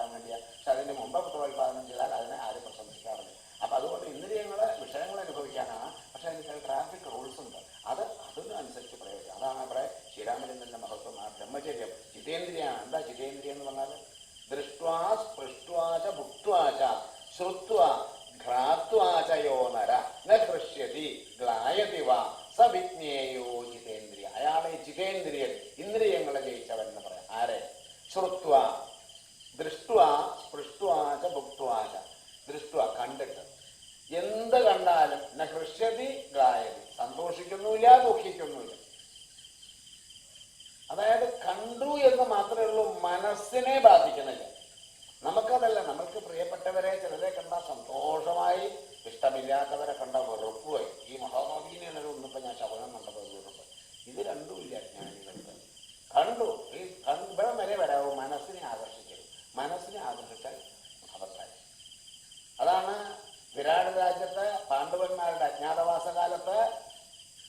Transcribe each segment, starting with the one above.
പ്രസംസിക്കാൻ വേണ്ടിയാണ്. പക്ഷെ അതിന് മുമ്പ് പുത്രോത്പാദനം ചെയ്താൽ അതിനെ ആരും പ്രശംസിക്കാറില്ല. അപ്പം അതുകൊണ്ട് ഇന്ദ്രിയങ്ങൾ വിഷയങ്ങൾ അനുഭവിക്കാനാണ്. പക്ഷെ അതിന് ട്രാഫിക് റൂൾസ് ഉണ്ട്. അതിനനുസരിച്ച് പ്രയോഗിക്കുക. അതാണ് അവിടെ ശ്രീരാമചന്ദ്രൻ്റെ മഹത്വം. ആ ബ്രഹ്മചര്യം ജിതേന്ദ്രിയാണ്. എന്താ ജിതേന്ദ്രിയം എന്ന് പറഞ്ഞാൽ? ദൃഷ്ട്വാ സ്പൃഷ്ട്വാച ഭുക്ത്വാച ശ്രുത്വാ ഘ്രാത്വാചയോ നര ന ഹൃഷ്യതി ഗ്ലായതി വാ സ വിജ്ഞേയോ ജിതേന്ദ്രിയ. അയാളെ ജിതേന്ദ്രിയൻ, ഇന്ദ്രിയങ്ങളെ ജയിച്ചവൻ എന്ന് പറയാം. ആരെ? ശ്രുത്വ, ദൃഷ്ട്വ, സ്പൃഷ്ട്വാച ഭുക്ത്വാച. ദൃഷ്ട്വ കണ്ടിട്ട്, എന്ത് കണ്ടാലും ന ഹൃഷ്യതി ഗ്ലായതി, സന്തോഷിക്കുന്നുമില്ല ദുഃഖിക്കുന്നുമില്ല. അതായത് കണ്ടു എന്ന് മാത്രമേ ഉള്ളൂ, മനസ്സിനെ ബാധിക്കുന്നില്ല. നമുക്കതല്ല, നമ്മൾക്ക് പ്രിയപ്പെട്ടവരെ ചിലരെ കണ്ടാൽ സന്തോഷമായി, ഇഷ്ടമില്ലാത്തവരെ കണ്ട വെറുപ്പുമായി. ഈ മഹാനദീനെ ഒന്നിപ്പോൾ ഞാൻ ശബനം കണ്ടപ്പോൾ വെറുപ്പ്. ഇത് രണ്ടുമില്ല ജ്ഞാനികൾക്ക്. കണ്ടു, ഈ ഇവിടെ വരെ വരാവും. മനസ്സിനെ ആകർഷിക്കരുത്. മനസ്സിനെ ആകർഷിച്ചാൽ അബദ്ധായി. അതാണ് വിരാട് രാജ്യത്ത് പാണ്ഡവന്മാരുടെ അജ്ഞാതവാസകാലത്ത്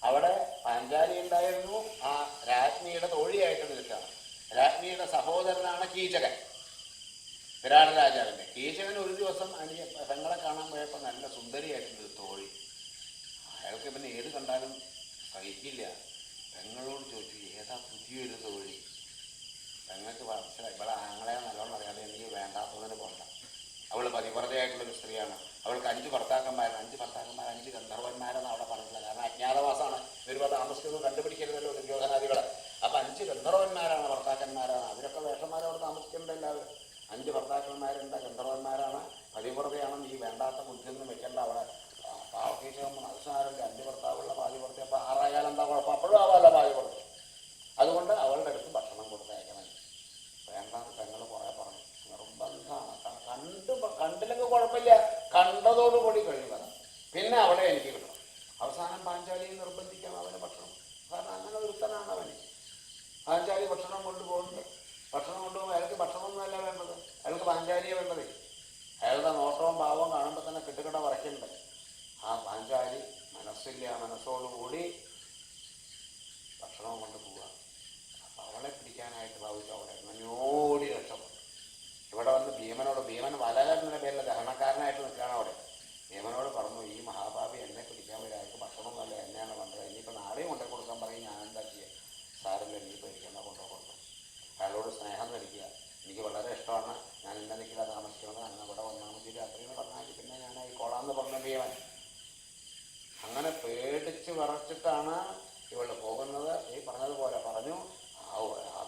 അവിടെ പാഞ്ചാലി ഉണ്ടായിരുന്നു. ആ രാജ്ഞിയുടെ തോഴിയായിട്ട് നിൽക്കുകയാണ്. രാജ്ഞിയുടെ സഹോദരനാണ് കീചകൻ, വിരാട് രാജാവിൻ്റെ. കീചകൻ ഒരു ദിവസം പെങ്ങളെ കാണാൻ പോയപ്പോൾ നല്ല സുന്ദരിയായിട്ടുണ്ട് തോഴി. അയാൾക്ക് പിന്നെ ഏത് കണ്ടാലും സഹിക്കില്ല. പെങ്ങളോട് ചോദിച്ചു, ഏതാ പുതിയൊരു തോഴി? പെങ്ങൾക്ക് മനസ്സിലായി, ഇവിടെ ആങ്ങളെ നല്ലോണം അറിയാതെ എനിക്ക് വേണ്ടാത്തതിന് പോകണ്ട. അവൾ പതിവ്രതയായിട്ടുള്ളൊരു സ്ത്രീയാണ്. അവൾക്ക് 5 ഭർത്താക്കന്മാരാണ്. 5 ഭർത്താക്കന്മാർ, 5 ഗന്ധർവന്മാരെന്ന് അവിടെ പറഞ്ഞില്ല. കാരണം അജ്ഞാതവാസമാണ്. ഇവർ താമസിക്കുന്നത് കണ്ടുപിടിക്കരുതല്ലോ ദുര്യോധനാദികൾ. അപ്പം 5 ഗന്ധർവന്മാരാണ്, ഭർത്താക്കന്മാരാണ്. അവരൊക്കെ വേഷന്മാർ അവിടെ താമസിക്കുന്നുണ്ട്. എല്ലാവരും 5 ഭർത്താക്കന്മാരുണ്ട്, ഗന്ധർവന്മാരാണ്, പതിവ്രതയാണ്. ഈ വേണ്ടാത്ത ബുദ്ധിയൊന്നും വെക്കേണ്ട. അവിടെ പാവക്കേശം അവസാനമില്ല. 5 ഭർത്താവുള്ള പാതിവ്രത. അപ്പം 6 എന്താ കുഴപ്പം? അപ്പോഴും ആവാല്ല പാതിവ്രത. അതുകൊണ്ട് അവളുടെ അടുത്ത് ഭക്ഷണം കൊടുത്തയക്കണം. വേണ്ടാന്ന് പെങ്ങൾ കുറേ പറഞ്ഞു. നിർബന്ധമാണ്. കണ്ടില്ലെങ്കിൽ കുഴപ്പമില്ല, കണ്ടതോടുകൂടി കഴിയുക. പിന്നെ അവളെ എനിക്ക് കിട്ടണം. അവസാനം പാഞ്ചാലിയെ നിർബന്ധിക്കണം അവന് ഭക്ഷണം. കാരണം അങ്ങനെ ഒരുത്തനാണ് അവന്. പാഞ്ചാലി ഭക്ഷണം കൊണ്ടുപോകുന്നത്. ഭക്ഷണം കൊണ്ടുപോകുമ്പോൾ അയാൾക്ക് ഭക്ഷണമൊന്നുമല്ല വേണ്ടത്, അയാൾക്ക് പാഞ്ചാലിയെ വേണ്ടത്. അയാളുടെ നോട്ടവും ഭാവവും കാണുമ്പോൾ തന്നെ കിട്ടുകിട വരയ്ക്കുന്നുണ്ട്. ആ പാഞ്ചാലി മനസ്സില്ല, മനസ്സോടുകൂടി ഭക്ഷണവും കൊണ്ട് പോവുക. അപ്പം അവളെ പിടിക്കാനായിട്ട് ഭാവിച്ചു അവളെ എങ്ങനെയോടി രക്ഷപ്പെട്ടു. ഇവിടെ വന്ന് ഭീമനോട്, ഭീമൻ വലകരുടെ പേരിൽ ദഹനക്കാരനായിട്ട് നിൽക്കുകയാണ് അവിടെ. ഭീമനോട് പറഞ്ഞു, ഈ മഹാഭാവി എന്നെ പിടിക്കാൻ വരും, അയാൾക്ക് ഭക്ഷണമൊന്നുമല്ല, എന്നെയാണ് വേണ്ടത്. ഇനിയിപ്പോൾ നാളെയും കൊണ്ടു കൊടുക്കാൻ പറയും. ഞാൻ എന്താ ചെയ്യുക? സാറില്ല, ഇനിയിപ്പോൾ ഇരിക്കുന്ന കൊണ്ടുപോകുന്നു. അയാളോട് സ്നേഹം ധരിക്കുക. എനിക്ക് വളരെ ഇഷ്ടമാണ്, ഞാൻ ഇന്ന നിൽക്കില്ല താമസിക്കുന്നത്, അങ്ങനെ ഇവിടെ വന്നാൽ മതി രാത്രിയെന്ന് പറഞ്ഞാൽ പിന്നെ ഞാൻ ആയിക്കോളാന്ന് പറഞ്ഞ ഭീമൻ. അങ്ങനെ പേടിച്ച് വിറച്ചിട്ടാണ് ഇവൾ പോകുന്നത്. ഈ പറഞ്ഞതുപോലെ പറഞ്ഞു,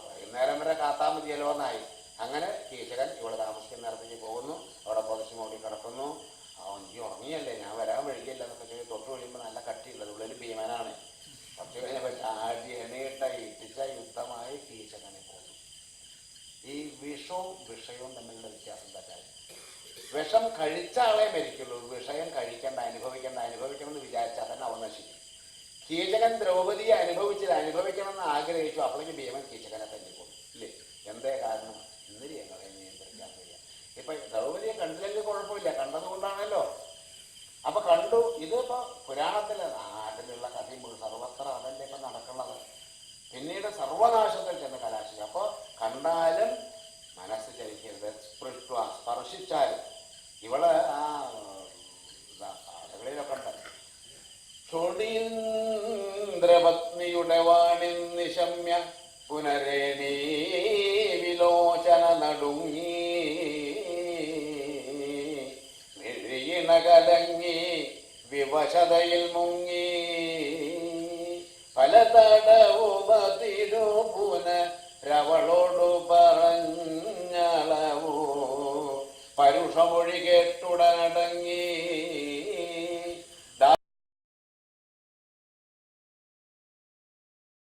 വൈകുന്നേരം വരെ കാത്താൽ മതിയല്ലോ എന്നായി. അങ്ങനെ കീചകൻ ഇവൾ താമസിക്കുന്ന നേരത്തേക്ക് പോകുന്നു. അവിടെ പൊതച്ച് മൂടി കിടക്കുന്നു. നീ ഉറങ്ങിയല്ലേ, ഞാൻ വരാൻ വഴിക്കില്ല എന്നൊക്കെ ചെയ്ത് തൊട്ട് കഴിയുമ്പോൾ നല്ല കട്ടിയുള്ളത്. ഉള്ളിൽ ഭീമനാണ്. കുറച്ച് കഴിഞ്ഞപ്പോൾ ചാടി എണീട്ട ഇട്ടിച്ച യുദ്ധമായി കീചകനെ പോകുന്നു. ഈ വിഷവും വിഷയവും തമ്മിലുള്ള വ്യത്യാസം തെറ്റാണ്. വിഷം കഴിച്ച ആളെ മരിക്കുള്ളൂ, വിഷയം കഴിക്കേണ്ട, അനുഭവിക്കണം എന്ന് വിചാരിച്ചാൽ തന്നെ അവൻ നശിക്കും. കീചകൻ ദ്രൗപദിയെ അനുഭവിക്കണമെന്ന് ആഗ്രഹിച്ചു. അപ്പോഴേക്ക് ഭീമൻ കീചകനെ തന്നെ പോകും. ഇല്ലേ? എന്തേ കാരണം? ഇന്ദ്രിയങ്ങളെ നിയന്ത്രിക്കാൻ കഴിയുക. ഇപ്പം ദ്രൗപദിയെ കണ്ടില്ലെങ്കിൽ കുഴപ്പമില്ല, കണ്ടതുകൊണ്ടാണല്ലോ. അപ്പം കണ്ടു. ഇതിപ്പോൾ പുരാണത്തിലെ നാട്ടിലുള്ള കഥയും സർവത്ര അതല്ലേ ഇപ്പം നടക്കുന്നത്. പിന്നീട് സർവനാശത്തിൽ ചെന്ന് കലാശിക്കുക. അപ്പോൾ കണ്ടാലും മനസ്സ് ചലിക്കരുത്. സ്പർശിച്ചാലും ഇവള് ആ കഥകളിലൊക്കെ ഉണ്ട്. ക്ഷുടീന്ദ്രപത്നിയുടെ വാണിൽ നിശമ്യ പുനരേണീ വിലോചന നടുങ്ങി മിഴിയിണ കലങ്ങി വിവശതയിൽ മുങ്ങി പല തടവുമതിരു പുനരവളോടു പറഞ്ഞളവോ പരുഷമൊഴി കേട്ടുടനടങ്ങി